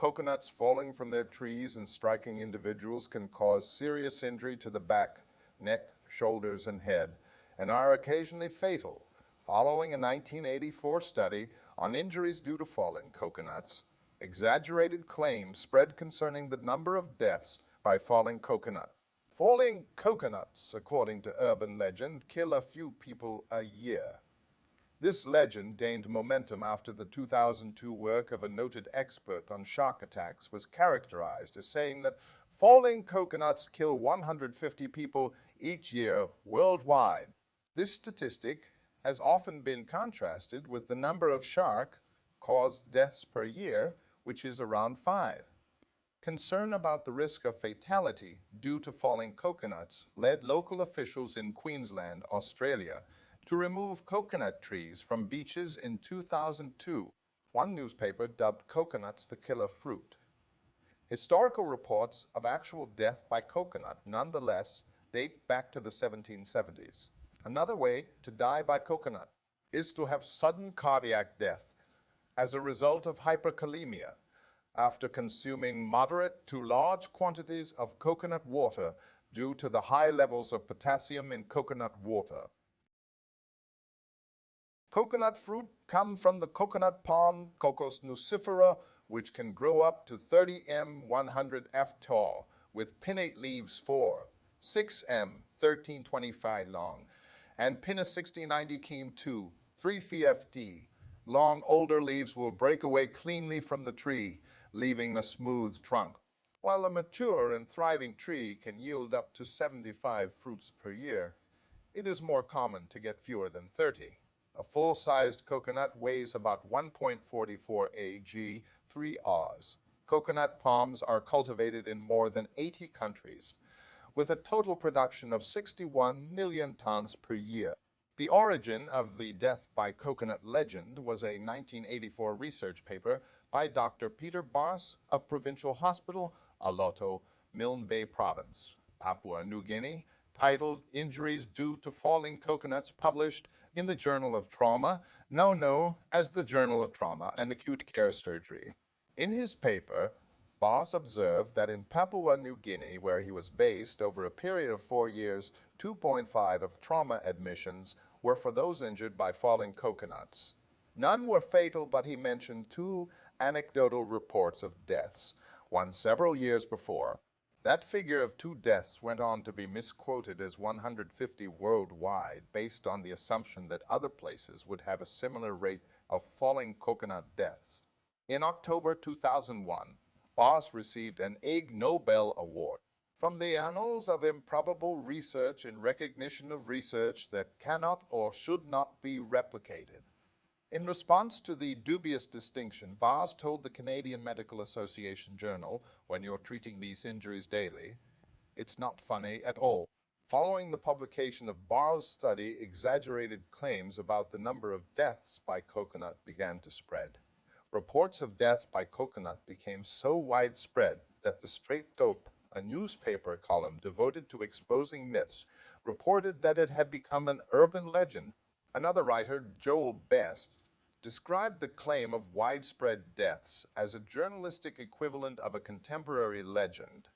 Coconuts falling from their trees and striking individuals can cause serious injury to the back, neck, shoulders, and head, and are occasionally fatal. Following a 1984 study on injuries due to falling coconuts, exaggerated claims spread concerning the number of deaths by falling coconut. Falling coconuts, according to urban legend, kill a few people a year. This legend gained momentum after the 2002 work of a noted expert on shark attacks was characterized as saying that falling coconuts kill 150 people each year worldwide. This statistic has often been contrasted with the number of shark-caused deaths per year, which is around 5. Concern about the risk of fatality due to falling coconuts led local officials in Queensland, Australia, to remove coconut trees from beaches in 2002. One newspaper dubbed coconuts the killer fruit. Historical reports of actual death by coconut, nonetheless, date back to the 1770s. Another way to die by coconut is to have sudden cardiac death as a result of hyperkalemia after consuming moderate to large quantities of coconut water due to the high levels of potassium in coconut water. Coconut fruit come from the coconut palm, Cocos nucifera, which can grow up to 30 m 100 f tall, with pinnate leaves 6 m 1325 long, and pinna 6090 keme 2, 3 fft. Long, older leaves will break away cleanly from the tree, leaving a smooth trunk, while a mature and thriving tree can yield up to 75 fruits per year. It is more common to get fewer than 30. A full-sized coconut weighs about 1.44 ag, 3 Rs. Coconut palms are cultivated in more than 80 countries, with a total production of 61 million tons per year. The origin of the death by coconut legend was a 1984 research paper by Dr. Peter Bars of Provincial Hospital, Aloto, Milne Bay Province, Papua New Guinea, titled Injuries Due to Falling Coconuts, published in the Journal of Trauma, now known as the Journal of Trauma and Acute Care Surgery. In his paper, Bars observed that in Papua New Guinea, where he was based, over a period of 4 years, 2.5 of trauma admissions were for those injured by falling coconuts. None were fatal, but he mentioned 2 anecdotal reports of deaths, one several years before. That figure of 2 deaths went on to be misquoted as 150 worldwide, based on the assumption that other places would have a similar rate of falling coconut deaths. In October 2001, Bars received an Ig Nobel Award from the Annals of Improbable Research in recognition of research that cannot or should not be replicated. In response to the dubious distinction, Bars told the Canadian Medical Association Journal, "When you're treating these injuries daily, it's not funny at all." Following the publication of Bars' study, exaggerated claims about the number of deaths by coconut began to spread. Reports of death by coconut became so widespread that the Straight Dope, a newspaper column devoted to exposing myths, reported that it had become an urban legend. Another writer, Joel Best, described the claim of widespread deaths as a journalistic equivalent of a contemporary legend.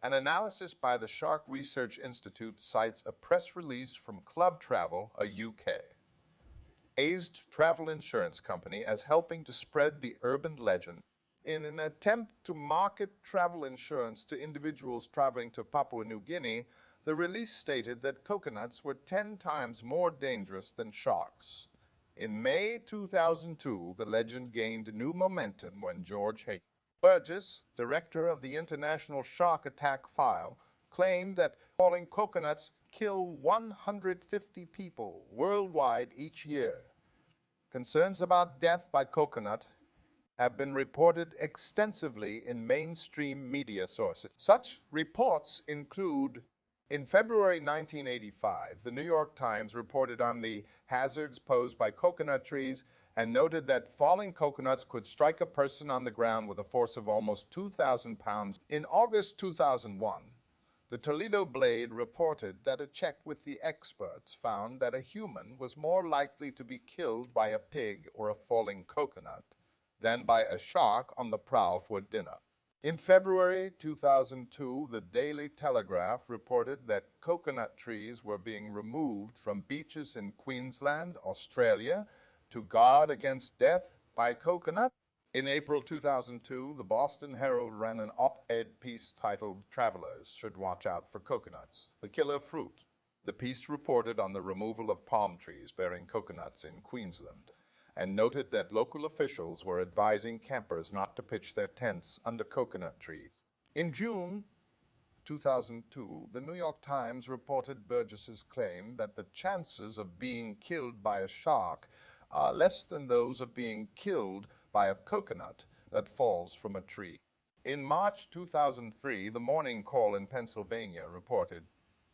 An analysis by the Shark Research Institute cites a press release from Club Travel, a UK-based travel insurance company, as helping to spread the urban legend. In an attempt to market travel insurance to individuals traveling to Papua New Guinea, the release stated that coconuts were 10 times more dangerous than sharks. In May 2002, the legend gained new momentum when George H. Burgess, director of the International Shark Attack File, claimed that falling coconuts kill 150 people worldwide each year. Concerns about death by coconut have been reported extensively in mainstream media sources. Such reports include, in February 1985, the New York Times reported on the hazards posed by coconut trees and noted that falling coconuts could strike a person on the ground with a force of almost 2,000 pounds. In August 2001, the Toledo Blade reported that a check with the experts found that a human was more likely to be killed by a pig or a falling coconut than by a shark on the prowl for dinner. In February 2002, the Daily Telegraph reported that coconut trees were being removed from beaches in Queensland, Australia, to guard against death by coconut. In April 2002, the Boston Herald ran an op-ed piece titled "Travelers Should Watch Out for Coconuts, the Killer Fruit." The piece reported on the removal of palm trees bearing coconuts in Queensland and noted that local officials were advising campers not to pitch their tents under coconut trees. In June 2002, the New York Times reported Burgess's claim that the chances of being killed by a shark are less than those of being killed by a coconut that falls from a tree. In March 2003, the Morning Call in Pennsylvania reported,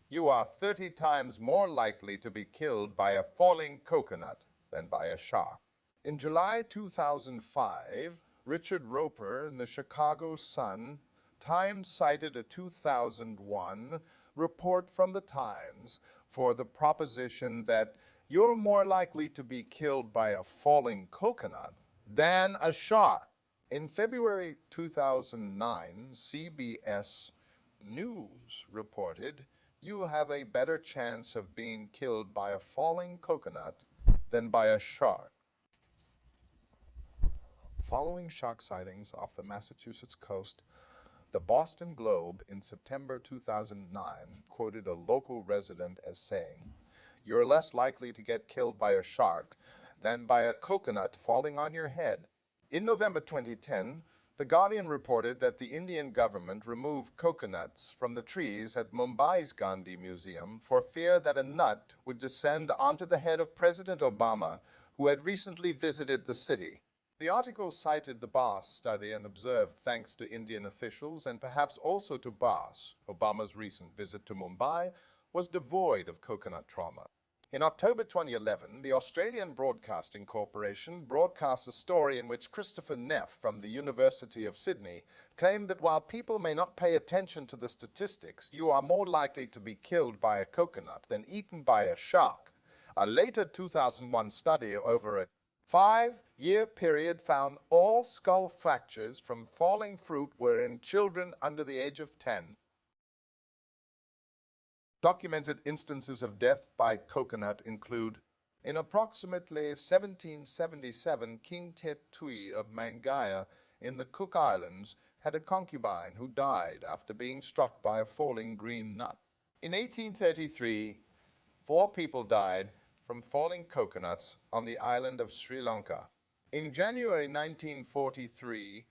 "You are 30 times more likely to be killed by a falling coconut than by a shark." In July 2005, Richard Roper in the Chicago Sun-Times cited a 2001 report from the Times for the proposition that you're more likely to be killed by a falling coconut than a shark. In February 2009, CBS News reported, "You have a better chance of being killed by a falling coconut than by a shark." Following shark sightings off the Massachusetts coast, the Boston Globe in September 2009 quoted a local resident as saying, "You're less likely to get killed by a shark than by a coconut falling on your head." In November 2010, The Guardian reported that the Indian government removed coconuts from the trees at Mumbai's Gandhi Museum for fear that a nut would descend onto the head of President Obama, who had recently visited the city. The article cited the BAS study and observed, thanks to Indian officials and perhaps also to BAS, Obama's recent visit to Mumbai was devoid of coconut trauma. In October 2011, the Australian Broadcasting Corporation broadcast a story in which Christopher Neff from the University of Sydney claimed that while people may not pay attention to the statistics, you are more likely to be killed by a coconut than eaten by a shark. A later 2001 study over a 5-year period found all skull fractures from falling fruit were in children under the age of 10. Documented instances of death by coconut include, in approximately 1777, King Tet Tui of Mangaya in the Cook Islands had a concubine who died after being struck by a falling green nut. In 1833, 4 people died from falling coconuts on the island of Sri Lanka. In January 1943,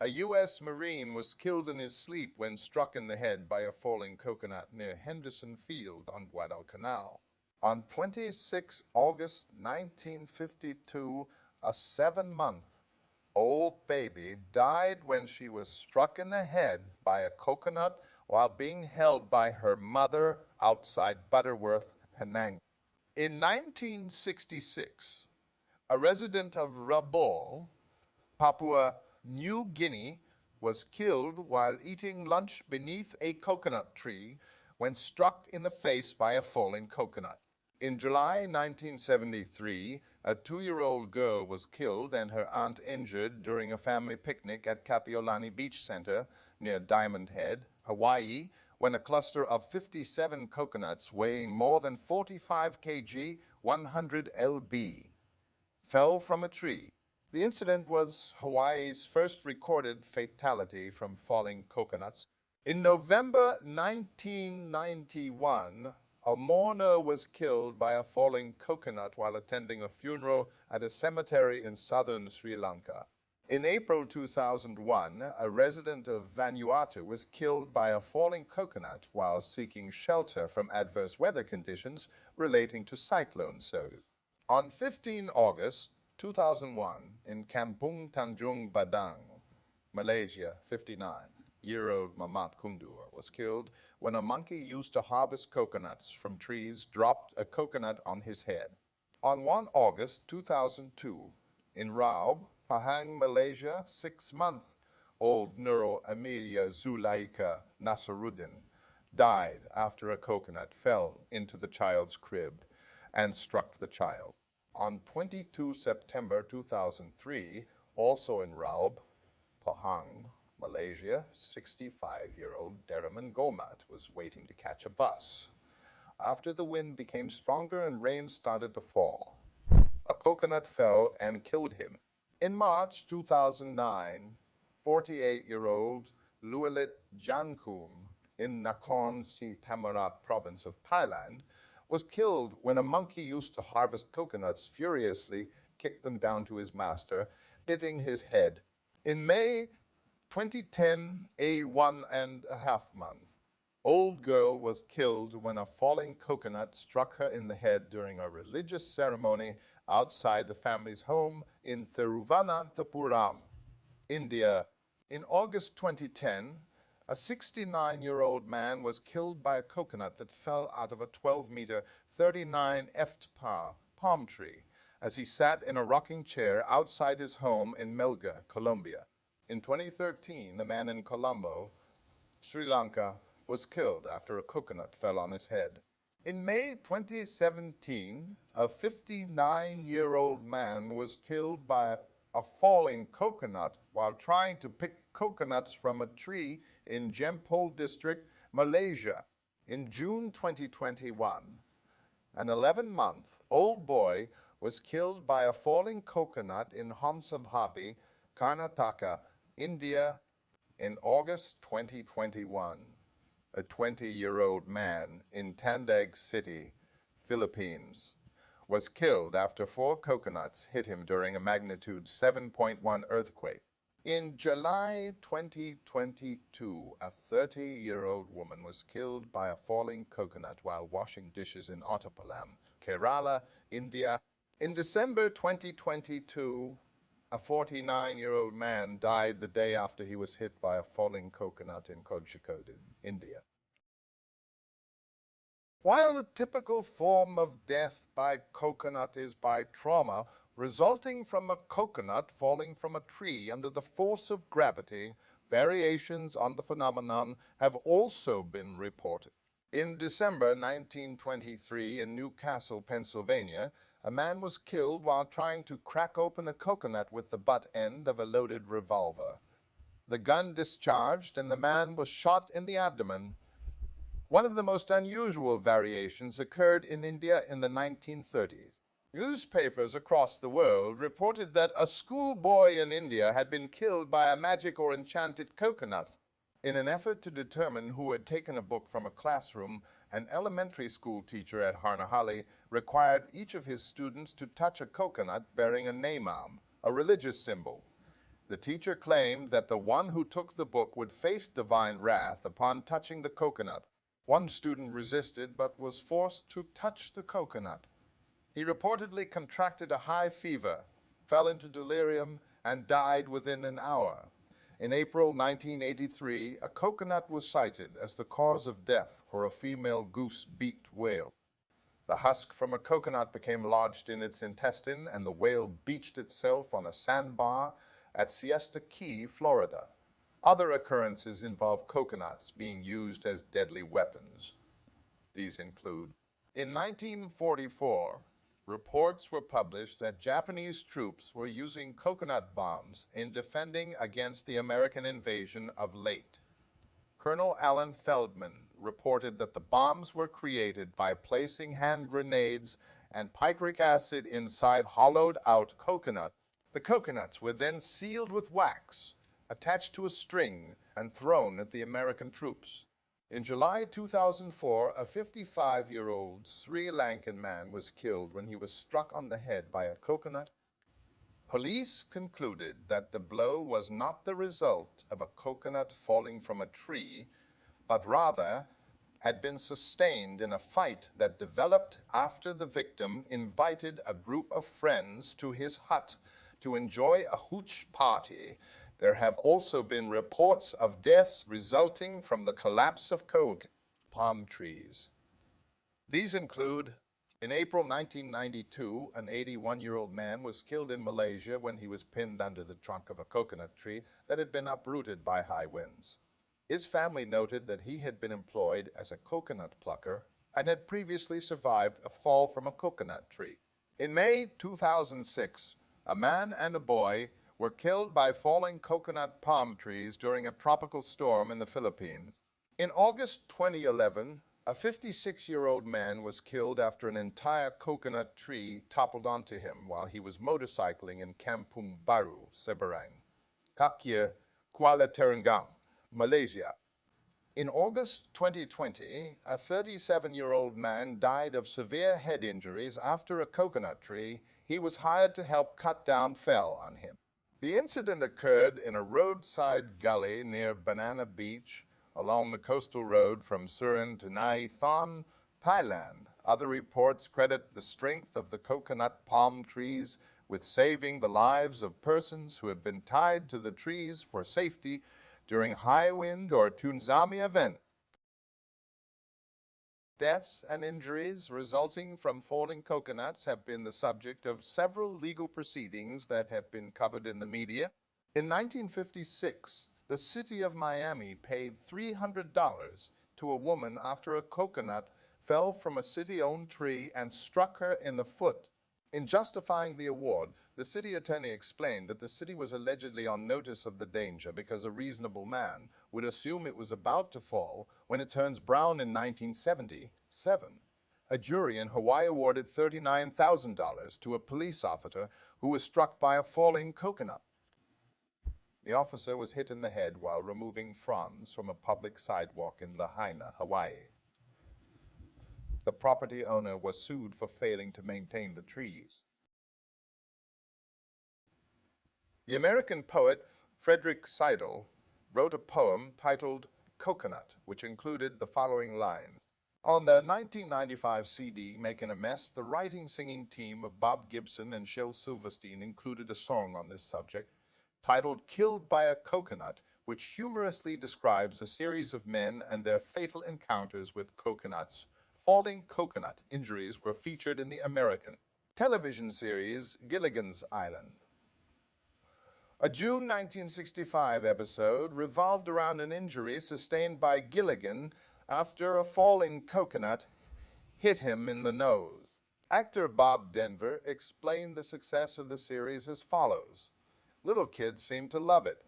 a U.S. Marine was killed in his sleep when struck in the head by a falling coconut near Henderson Field on Guadalcanal. On 26 August 1952, a 7-month-old baby died when she was struck in the head by a coconut while being held by her mother outside Butterworth, Penang. In 1966, a resident of Rabaul, Papua New Guinea, was killed while eating lunch beneath a coconut tree when struck in the face by a falling coconut. In July 1973, a 2-year-old girl was killed and her aunt injured during a family picnic at Kapiolani Beach Center near Diamond Head, Hawaii, when a cluster of 57 coconuts weighing more than 45 kg, 100 lb, fell from a tree. The incident was Hawaii's first recorded fatality from falling coconuts. In November 1991, a mourner was killed by a falling coconut while attending a funeral at a cemetery in southern Sri Lanka. In April 2001, a resident of Vanuatu was killed by a falling coconut while seeking shelter from adverse weather conditions relating to cyclone surge. On 15 August 2001, in Kampung Tanjung Badang, Malaysia, 59-year-old Mamat Kundur was killed when a monkey used to harvest coconuts from trees dropped a coconut on his head. On 1 August 2002, in Raub, Pahang, Malaysia, 6-month-old Nurul Amelia Zulaika Nasaruddin died after a coconut fell into the child's crib and struck the child. On 22 September 2003, Also in Raub, Pahang, Malaysia, 65-year-old Deraman Gomat was waiting to catch a bus. After the wind became stronger and rain started to fall, a coconut fell and killed him. In March 2009, 48-year-old Luelit Jankum in Nakhon Si Thammarat province of Thailand was killed when a monkey used to harvest coconuts furiously kicked them down to his master, hitting his head. In May 2010, a 1.5-month old girl was killed when a falling coconut struck her in the head during a religious ceremony outside the family's home in Thiruvananthapuram, India. In August 2010, a 69-year-old man was killed by a coconut that fell out of a 12-meter, 39 palm tree as he sat in a rocking chair outside his home in Melga, Colombia. In 2013, a man in Colombo, Sri Lanka, was killed after a coconut fell on his head. In May 2017, a 59-year-old man was killed by a falling coconut while trying to pick coconuts from a tree in Jempol district, Malaysia. In June 2021, an 11-month-old boy was killed by a falling coconut in Homsabhabi, Karnataka, India. In August 2021, a 20-year-old man in Tandag City, Philippines, was killed after 4 coconuts hit him during a magnitude 7.1 earthquake. In July 2022, a 30-year-old woman was killed by a falling coconut while washing dishes in Ottapalam, Kerala, India. In December 2022, a 49-year-old man died the day after he was hit by a falling coconut in Kozhikode, India. While the typical form of death by coconut is by trauma resulting from a coconut falling from a tree under the force of gravity, variations on the phenomenon have also been reported. In December 1923 in Newcastle, Pennsylvania, a man was killed while trying to crack open a coconut with the butt end of a loaded revolver. The gun discharged and the man was shot in the abdomen. One of the most unusual variations occurred in India in the 1930s. Newspapers across the world reported that a schoolboy in India had been killed by a magic or enchanted coconut. In an effort to determine who had taken a book from a classroom, an elementary school teacher at Harnahalli required each of his students to touch a coconut bearing a namam, a religious symbol. The teacher claimed that the one who took the book would face divine wrath upon touching the coconut. One student resisted but was forced to touch the coconut. He reportedly contracted a high fever, fell into delirium, and died within an hour. In April 1983, a coconut was cited as the cause of death for a female goose-beaked whale. The husk from a coconut became lodged in its intestine, and the whale beached itself on a sandbar at Siesta Key, Florida. Other occurrences involve coconuts being used as deadly weapons. These include, in 1944, reports were published that Japanese troops were using coconut bombs in defending against the American invasion of Leyte. Colonel Alan Feldman reported that the bombs were created by placing hand grenades and picric acid inside hollowed-out coconuts. The coconuts were then sealed with wax, attached to a string, and thrown at the American troops. In July 2004, a 55-year-old Sri Lankan man was killed when he was struck on the head by a coconut. Police concluded that the blow was not the result of a coconut falling from a tree, but rather had been sustained in a fight that developed after the victim invited a group of friends to his hut to enjoy a hooch party. There have also been reports of deaths resulting from the collapse of palm trees. These include, in April 1992, an 81-year-old man was killed in Malaysia when he was pinned under the trunk of a coconut tree that had been uprooted by high winds. His family noted that he had been employed as a coconut plucker and had previously survived a fall from a coconut tree. In May 2006, a man and a boy were killed by falling coconut palm trees during a tropical storm in the Philippines. In August 2011, a 56-year-old man was killed after an entire coconut tree toppled onto him while he was motorcycling in Kampung Baru, Seberang, Kakia, Kuala Terengganu, Malaysia. In August 2020, a 37-year-old man died of severe head injuries after a coconut tree he was hired to help cut down fell on him. The incident occurred in a roadside gully near Banana Beach along the coastal road from Surin to Nai Thon, Thailand. Other reports credit the strength of the coconut palm trees with saving the lives of persons who have been tied to the trees for safety during high wind or tsunami events. Deaths and injuries resulting from falling coconuts have been the subject of several legal proceedings that have been covered in the media. In 1956, the city of Miami paid $300 to a woman after a coconut fell from a city-owned tree and struck her in the foot. In justifying the award, the city attorney explained that the city was allegedly on notice of the danger because a reasonable man would assume it was about to fall when it turns brown in 1977. A jury in Hawaii awarded $39,000 to a police officer who was struck by a falling coconut. The officer was hit in the head while removing fronds from a public sidewalk in Lahaina, Hawaii. The property owner was sued for failing to maintain the trees. The American poet Frederick Seidel wrote a poem titled Coconut, which included the following lines. On their 1995 CD, Making a Mess, the writing-singing team of Bob Gibson and Shel Silverstein included a song on this subject titled Killed by a Coconut, which humorously describes a series of men and their fatal encounters with coconuts. Falling coconut injuries were featured in the American television series Gilligan's Island. A June 1965 episode revolved around an injury sustained by Gilligan after a falling coconut hit him in the nose. Actor Bob Denver explained the success of the series as follows. Little kids seem to love it.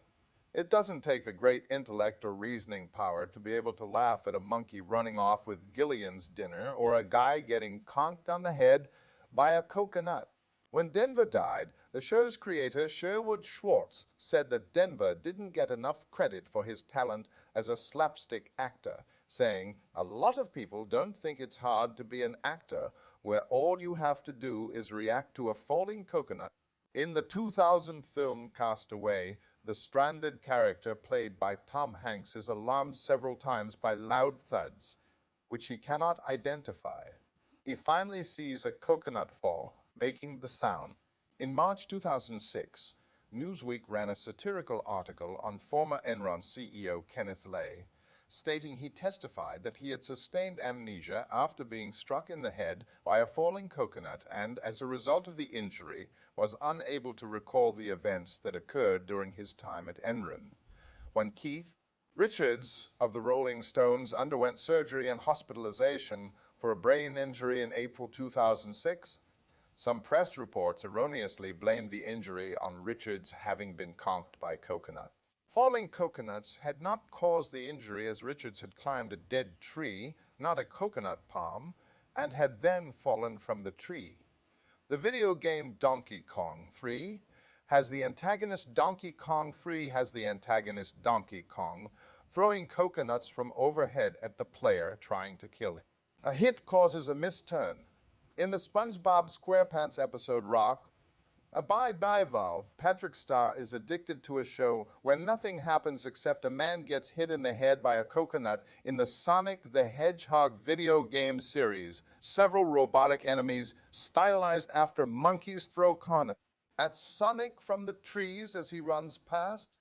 It doesn't take a great intellect or reasoning power to be able to laugh at a monkey running off with Gilligan's dinner or a guy getting conked on the head by a coconut. When Denver died, the show's creator, Sherwood Schwartz, said that Denver didn't get enough credit for his talent as a slapstick actor, saying, "A lot of people don't think it's hard to be an actor where all you have to do is react to a falling coconut." In the 2000 film Cast Away, the stranded character played by Tom Hanks is alarmed several times by loud thuds, which he cannot identify. He finally sees a coconut fall, making the sound. In March 2006, Newsweek ran a satirical article on former Enron CEO Kenneth Lay, stating he testified that he had sustained amnesia after being struck in the head by a falling coconut and, as a result of the injury, was unable to recall the events that occurred during his time at Enron. When Keith Richards of the Rolling Stones underwent surgery and hospitalization for a brain injury in April 2006, some press reports erroneously blamed the injury on Richards having been conked by coconuts. Falling coconuts had not caused the injury as Richards had climbed a dead tree, not a coconut palm, and had then fallen from the tree. The video game Donkey Kong 3 has the antagonist Donkey Kong throwing coconuts from overhead at the player trying to kill him. A hit causes a misturn. In the SpongeBob SquarePants episode Rock, a bivalve, Patrick Star is addicted to a show where nothing happens except a man gets hit in the head by a coconut in the Sonic the Hedgehog video game series. Several robotic enemies, stylized after monkeys, throw coconuts at Sonic from the trees as he runs past.